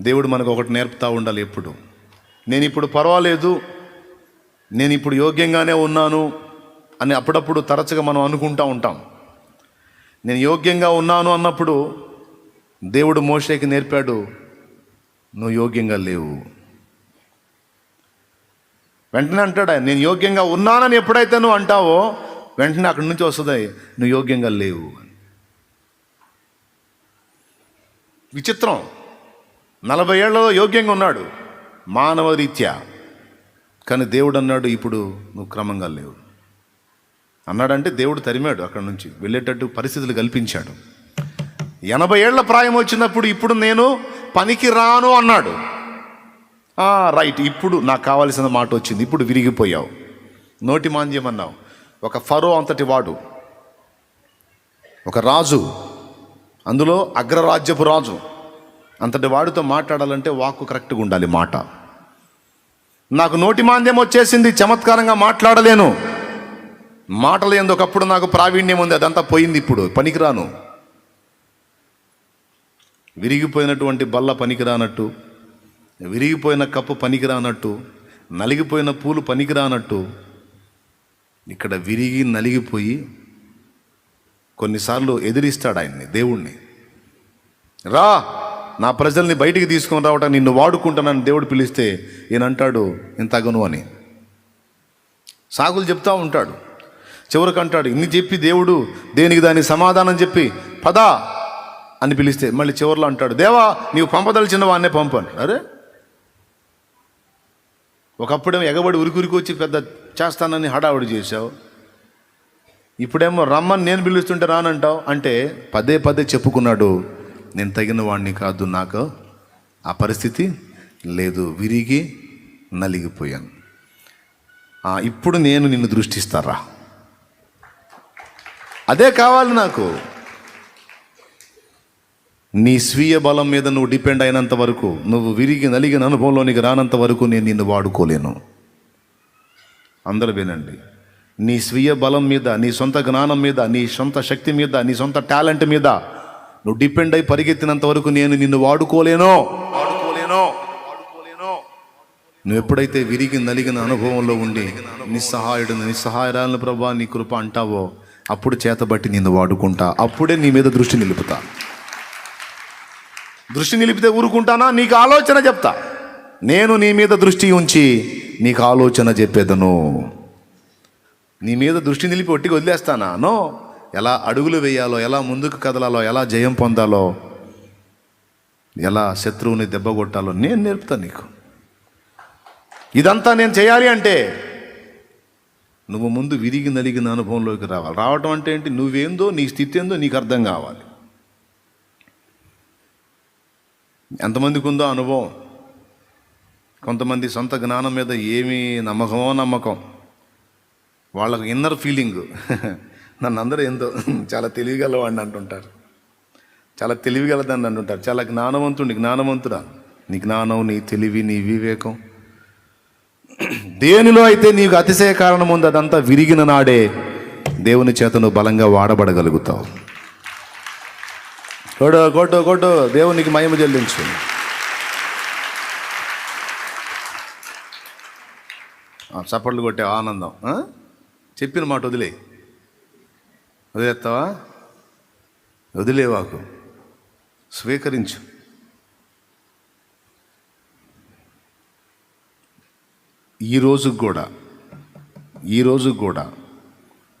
దేవుడు మనకు ఒకటి నేర్పుతూ ఉండాలి ఎప్పుడు. నేను ఇప్పుడు పర్వాలేదు, నేను ఇప్పుడు యోగ్యంగానే ఉన్నాను అని అప్పుడప్పుడు తరచుగా మనం అనుకుంటూ ఉంటాం. నేను యోగ్యంగా ఉన్నాను అన్నప్పుడు దేవుడు మోషేకి నేర్పాడు, నువ్వు యోగ్యంగా లేవు. వెంటనే అంటాడు ఆయన, నేను యోగ్యంగా ఉన్నానని ఎప్పుడైతే నువ్వు అంటావో వెంటనే అక్కడి నుంచి వస్తుంది, నువ్వు యోగ్యంగా లేవు. విచిత్రం. 40 ఏళ్లలో యోగ్యంగా ఉన్నాడు మానవ రీత్యా, కానీ దేవుడు అన్నాడు, ఇప్పుడు నువ్వు క్రమంగా లేవు అన్నాడంటే దేవుడు తరిమాడు, అక్కడి నుంచి వెళ్ళేటట్టు పరిస్థితులు కల్పించాడు. 80 ఏళ్ల ప్రాయం వచ్చినప్పుడు ఇప్పుడు నేను పనికి రాను అన్నాడు. రైట్, ఇప్పుడు నాకు కావాల్సిన మాట వచ్చింది, ఇప్పుడు విరిగిపోయావు, నోటి మాంద్యం అన్నావు. ఒక ఫరో అంతటి వాడు, ఒక రాజు, అందులో అగ్రరాజ్యపు రాజు అంతటి వాడితో మాట్లాడాలంటే వాక్కు కరెక్ట్గా ఉండాలి. మాట, నాకు నోటి మాంద్యం వచ్చేసింది, చమత్కారంగా మాట్లాడలేను, మాటలు ఏందో ఒకప్పుడు నాకు ప్రావీణ్యం ఉంది, అదంతా పోయింది, ఇప్పుడు పనికిరాను. విరిగిపోయినటువంటి బల్ల పనికిరానట్టు, విరిగిపోయిన కప్పు పనికిరానట్టు, నలిగిపోయిన పూలు పనికిరానట్టు, ఇక్కడ విరిగి నలిగిపోయి కొన్నిసార్లు ఎదిరిస్తాడు ఆయన్ని, దేవుణ్ణి. రా, నా ప్రజల్ని బయటికి తీసుకొని రావటం, నిన్ను వాడుకుంటానని దేవుడు పిలిస్తే ఈయనంటాడు, నేను తగను అని సాకులు చెప్తా ఉంటాడు. చివరికి అంటాడు, ఇన్ని చెప్పి దేవుడు దేనికి దానికి సమాధానం చెప్పి పదా అని పిలిస్తే మళ్ళీ చివరిలో అంటాడు, దేవా నీవు పంపదలిచిన వాడినే పంపాను. అరే, ఒకప్పుడేమో ఎగబడి ఉరికి వచ్చి పెద్ద చేస్తానని హడావుడి చేశావు, ఇప్పుడేమో రమ్మని నేను పిలుస్తుంటే రానంటావు. అంటే పదే పదే చెప్పుకున్నాడు, నేను తగిన వాడిని కాదు, నాకు ఆ పరిస్థితి లేదు, విరిగి నలిగిపోయాను. ఇప్పుడు నేను నిన్ను దృష్టిస్తారా, అదే కావాలి నాకు. నీ స్వీయ బలం మీద నువ్వు డిపెండ్ అయినంత వరకు, నువ్వు విరిగి నలిగిన అనుభవంలోనికి రానంత వరకు నేను నిన్ను వాడుకోలేను. అందరూ వినండి, నీ స్వీయ బలం మీద, నీ సొంత జ్ఞానం మీద, నీ సొంత శక్తి మీద, నీ సొంత టాలెంట్ మీద నువ్వు డిపెండ్ అయి పరిగెత్తినంత వరకు నేను నిన్ను వాడుకోలేను. నువ్వు ఎప్పుడైతే విరిగి నలిగిన అనుభవంలో ఉండి నిస్సహాయురాలను ప్రభువా నీ కృప అంటావో, అప్పుడు చేతబట్టి నిన్ను వాడుకుంటా, అప్పుడే నీ మీద దృష్టి నిలుపుతా. దృష్టి నిలిపితే ఊరుకుంటానా? నీకు ఆలోచన చెప్తా. నేను నీ మీద దృష్టి ఉంచి నీకు ఆలోచన చెప్పేదను. నీ మీద దృష్టి నిలిపి ఒట్టికి వదిలేస్తానా? నో. ఎలా అడుగులు వేయాలో, ఎలా ముందుకు కదలాలో, ఎలా జయం పొందాలో, ఎలా శత్రువుని దెబ్బ కొట్టాలో నేను నేర్పుతాను నీకు. ఇదంతా నేను చేయాలి అంటే నువ్వు ముందు విరిగి నలిగిన అనుభవంలోకి రావాలి. రావటం అంటే ఏంటి? నువ్వేందో, నీ స్థితి ఏందో నీకు అర్థం కావాలి. ఎంతమందికి ఉందో అనుభవం. కొంతమంది సొంత జ్ఞానం మీద ఏమీ నమ్మకం, వాళ్ళకు ఇన్నర్ ఫీలింగ్, నన్ను అందరూ ఏందో చాలా తెలివిగలవాడిని అంటుంటారు, చాలా తెలివిగలదాన్ని అంటుంటారు, చాలా జ్ఞానవంతుడా. నీ జ్ఞానం, నీ తెలివి, నీ వివేకం దేనిలో అయితే నీకు అతిశయ కారణం ఉంది, అదంతా విరిగిన నాడే దేవుని చేత నువ్వు బలంగా వాడబడగలుగుతావు. కొట్టు దేవునికి మహిమ చెల్లించు. చప్పట్లు కొట్టే ఆనందం. చెప్పిన మాట వదిలేస్తావా? వదిలేవాకు, స్వీకరించు. ఈ రోజుకు కూడా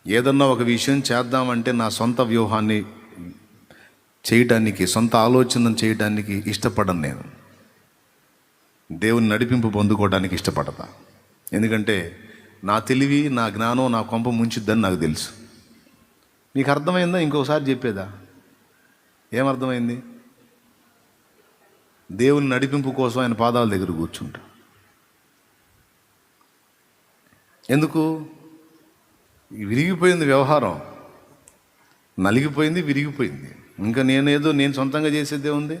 ఏదన్నా ఒక విషయం చేద్దామంటే నా సొంత వ్యూహాన్ని చేయటానికి, సొంత ఆలోచనను చేయడానికి ఇష్టపడను. నేను దేవుని నడిపింపు పొందుకోవడానికి ఇష్టపడతా. ఎందుకంటే నా తెలివి, నా జ్ఞానం నా కొంప ముంచిద్దని నాకు తెలుసు. నీకు అర్థమైందా? ఇంకోసారి చెప్పేదా? ఏమర్థమైంది? దేవుని నడిపింపు కోసం ఆయన పాదాల దగ్గర కూర్చుంటా. ఎందుకు? విరిగిపోయింది వ్యవహారం, నలిగిపోయింది, విరిగిపోయింది. ఇంకా నేను సొంతంగా చేసేదే ఉంది.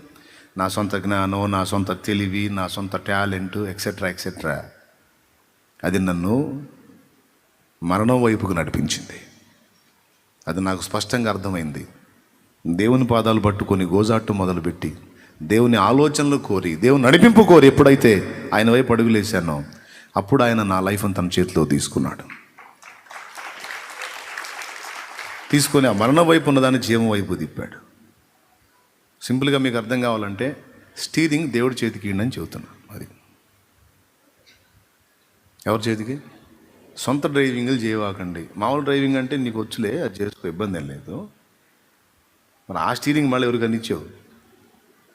నా సొంత జ్ఞానం, నా సొంత తెలివి, నా సొంత టాలెంట్ ఎక్సెట్రా అది నన్ను మరణం వైపుకు నడిపించింది. అది నాకు స్పష్టంగా అర్థమైంది. దేవుని పాదాలు పట్టుకొని గోజాట్టు మొదలుపెట్టి దేవుని ఆలోచనలు కోరి, దేవుని నడిపింపు కోరి ఎప్పుడైతే ఆయన వైపు అడుగులేశానో అప్పుడు ఆయన నా లైఫ్ తన చేతిలో తీసుకున్నాడు. తీసుకొని ఆ మరణం వైపు ఉన్నదాన్ని జీవం వైపు తిప్పాడు. సింపుల్గా మీకు అర్థం కావాలంటే స్టీరింగ్ దేవుడి చేతికి ఇవ్వండి చెబుతున్నా. అది ఎవరి చేతికి? సొంత డ్రైవింగ్లు చేయవాకండి. మామూలు డ్రైవింగ్ అంటే నీకు వచ్చులే, అది చేసుకో, ఇబ్బంది ఏం లేదు. మరి ఆ స్టీరింగ్ మళ్ళీ ఎవరికన్నా ఇచ్చావు?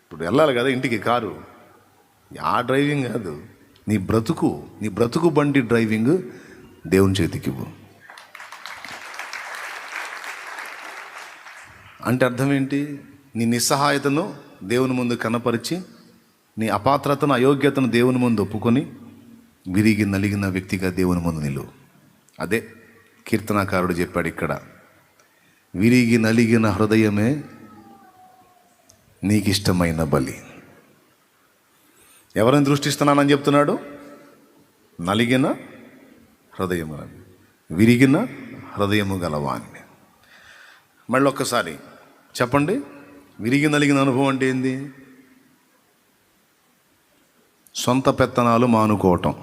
ఇప్పుడు వెళ్ళాలి కదా ఇంటికి కారు. ఆ డ్రైవింగ్ కాదు, నీ బ్రతుకు బండి డ్రైవింగ్ దేవుని చేతికి ఇవ్వు. అంటే అర్థం ఏంటి? నీ నిస్సహాయతను దేవుని ముందు కనపరిచి, నీ అపాత్రతను అయోగ్యతను దేవుని ముందు ఒప్పుకొని విరిగి నలిగిన వ్యక్తిగా దేవుని ముందు నిలువు. అదే కీర్తనాకారుడు చెప్పాడు ఇక్కడ, విరిగి నలిగిన హృదయమే నీకు ఇష్టమైన బలి. ఎవరిని దృష్టిస్తున్నానని చెప్తున్నాడు? నలిగిన హృదయము, విరిగిన హృదయము గలవాన్ని. మళ్ళీ ఒక్కసారి చెప్పండి, విరిగి నలిగిన అనుభవం అంటే ఏంది? సొంత పెత్తనాలు మానుకోవటం.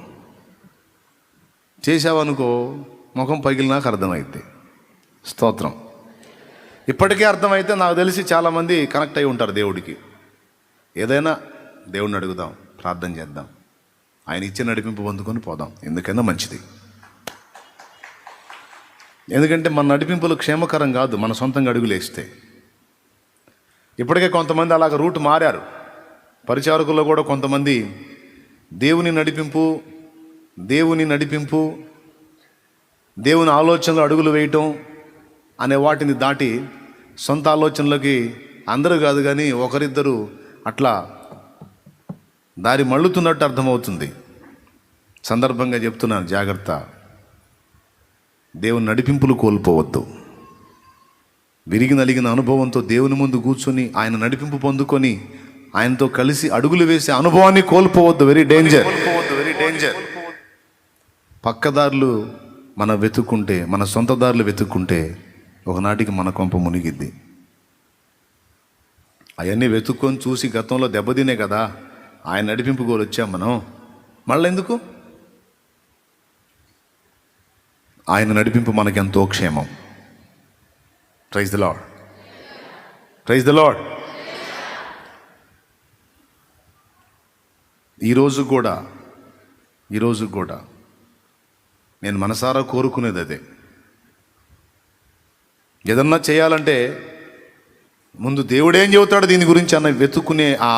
చేసావనుకో ముఖం పగిలినాక అర్థమైద్ది. స్తోత్రం. ఇప్పటికే అర్థమైతే నాకు తెలిసి చాలామంది కనెక్ట్ అయి ఉంటారు దేవుడికి. ఏదైనా దేవుడిని అడుగుదాం, ప్రార్థన చేద్దాం, ఆయన ఇచ్చే నడిపింపు పొందుకొని పోదాం, ఎందుకైనా మంచిది. ఎందుకంటే మన నడిపింపులు క్షేమకరం కాదు మన సొంతంగా అడుగులేస్తే. ఇప్పటికే కొంతమంది అలాగ రూట్ మారారు. పరిచారకుల్లో కూడా కొంతమంది దేవుని నడిపింపు, దేవుని ఆలోచనలు అడుగులు వేయటం అనే వాటిని దాటి సొంత ఆలోచనలకి అందరూ కాదు కానీ ఒకరిద్దరు అట్లా దారి మళ్ళుతున్నట్టు అర్థమవుతుంది. సందర్భంగా చెప్తున్నాను, జాగ్రత్త. దేవుని నడిపింపులు కోల్పోవద్దు. విరిగి నలిగిన అనుభవంతో దేవుని ముందు కూర్చొని ఆయన నడిపింపు పొందుకొని ఆయనతో కలిసి అడుగులు వేసే అనుభవాన్ని కోల్పోవద్దు. Very danger. పక్కదారులు మనం వెతుక్కుంటే, మన సొంత దారులు వెతుక్కుంటే ఒకనాటికి మన కొంప మునిగిద్ది. అవన్నీ వెతుక్కొని చూసి గతంలో దెబ్బతినే కదా ఆయన నడిపింపు గోలు వచ్చాం మనం. మళ్ళీ ఎందుకు? ఆయన నడిపింపు మనకెంతో క్షేమం. Praise the lord, praise the lord. ఈరోజు కూడా నేను మనసారా కోరుకునేది అదే. ఏదన్నా చేయాలంటే ముందు దేవుడేం చెబుతాడు దీని గురించి అన్న వెతుక్కునే ఆ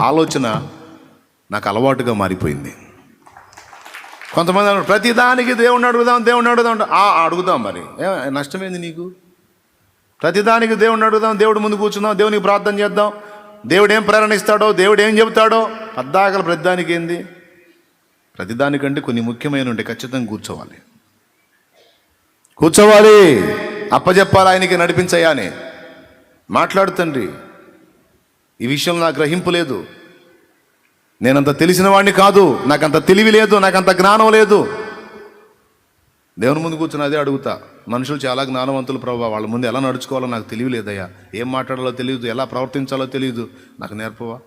ఆలోచన నాకు అలవాటుగా మారిపోయింది. కొంతమంది అన్నారు ప్రతిదానికి దేవుడిని అడుగుదాం అడుగుదాం. మరి నష్టమేంది నీకు? ప్రతిదానికి దేవుడిని అడుగుదాం, దేవుడి ముందు కూర్చుందాం, దేవునికి ప్రార్థన చేద్దాం, దేవుడు ఏం ప్రేరణ ఇస్తాడో, దేవుడు ఏం చెబుతాడో. పద్దాకలు ప్రతిదానికి ఏంది? ప్రతిదానికంటే కొన్ని ముఖ్యమైన ఉంటే ఖచ్చితంగా కూర్చోవాలి, అప్పచెప్పాలి, ఆయనకి నడిపించయ్యా అని మాట్లాడుతండ్రి. ఈ విషయంలో నాకు గ్రహింపు లేదు, నేనంత తెలిసిన వాడిని కాదు, నాకంత తెలివి లేదు, నాకంత జ్ఞానం లేదు. దేవుని ముందు కూర్చొని అదే అడుగుతా. మనుషులు చాలా జ్ఞానవంతులు ప్రభావ, వాళ్ళ ముందు ఎలా నడుచుకోవాలో నాకు తెలివి లేదయ్యా, ఏం మాట్లాడాలో తెలియదు, ఎలా ప్రవర్తించాలో తెలియదు, నాకు నేర్పవా?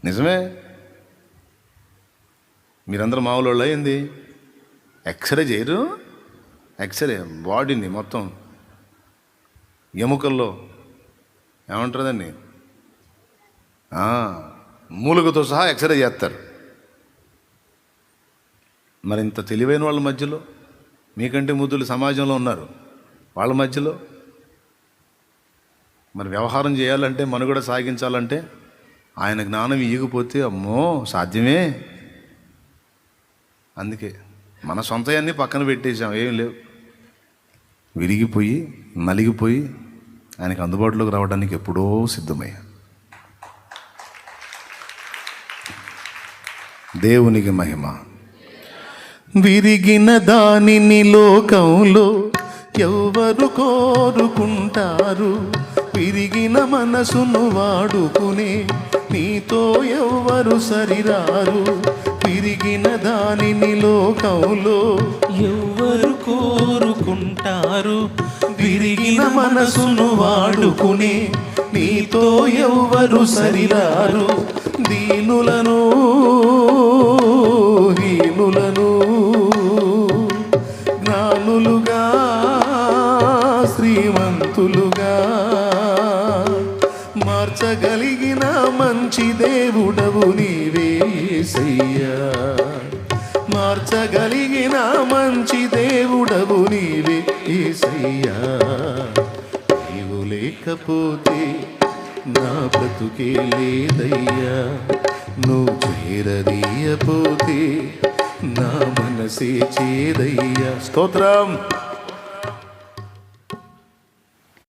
నిజమే. మీరందరూ మామూలు ఏంది? ఎక్స్రే చేయరు? ఎక్స్రే బాడీని మొత్తం ఎముకల్లో ఏమంటారు మూలుగతో సహా ఎక్స్రే చేస్తారు. మరి ఇంత తెలివైన వాళ్ళ మధ్యలో, మీకంటే ముద్దులు సమాజంలో ఉన్నారు, వాళ్ళ మధ్యలో మరి వ్యవహారం చేయాలంటే, మనుగడ సాగించాలంటే ఆయన జ్ఞానం ఇయ్యకపోతే అమ్మో సాధ్యమే. అందుకే మన సొంతయాన్ని పక్కన పెట్టేసాం, ఏం లేవు. విరిగిపోయి నలిగిపోయి ఆయనకు అందుబాటులోకి రావడానికి ఎప్పుడో సిద్ధమయ్యా. దేవునికి మహిమ. విరిగిన దానిని లోకంలో ఎవరు కోరుకుంటారు? విరిగిన మనసును వాడుకునే నీతో ఎవరు సరిరారు? విరిగిన దానిని లోకంలో ఎవరు కోరుకుంటారు? వాడుకుంటారు. విరిగిన మనసును వాడుకునే నీతో ఎవ్వరు సరిరారు. దీనులను హీనులను జ్ఞానులుగా శ్రీమంతులుగా మార్చగలిగిన మంచి దేవుడవు నీవే యేసయ్యా. మార్చగలిగిన మంచి దేవుడవు నీవే యేసయ్యా. నీవు లేకపోతే నా బ్రతుకే లేదయ్యా. నువ్వు చేరదీయపోతే నా మనసే చేదయ్యా. స్తోత్రం.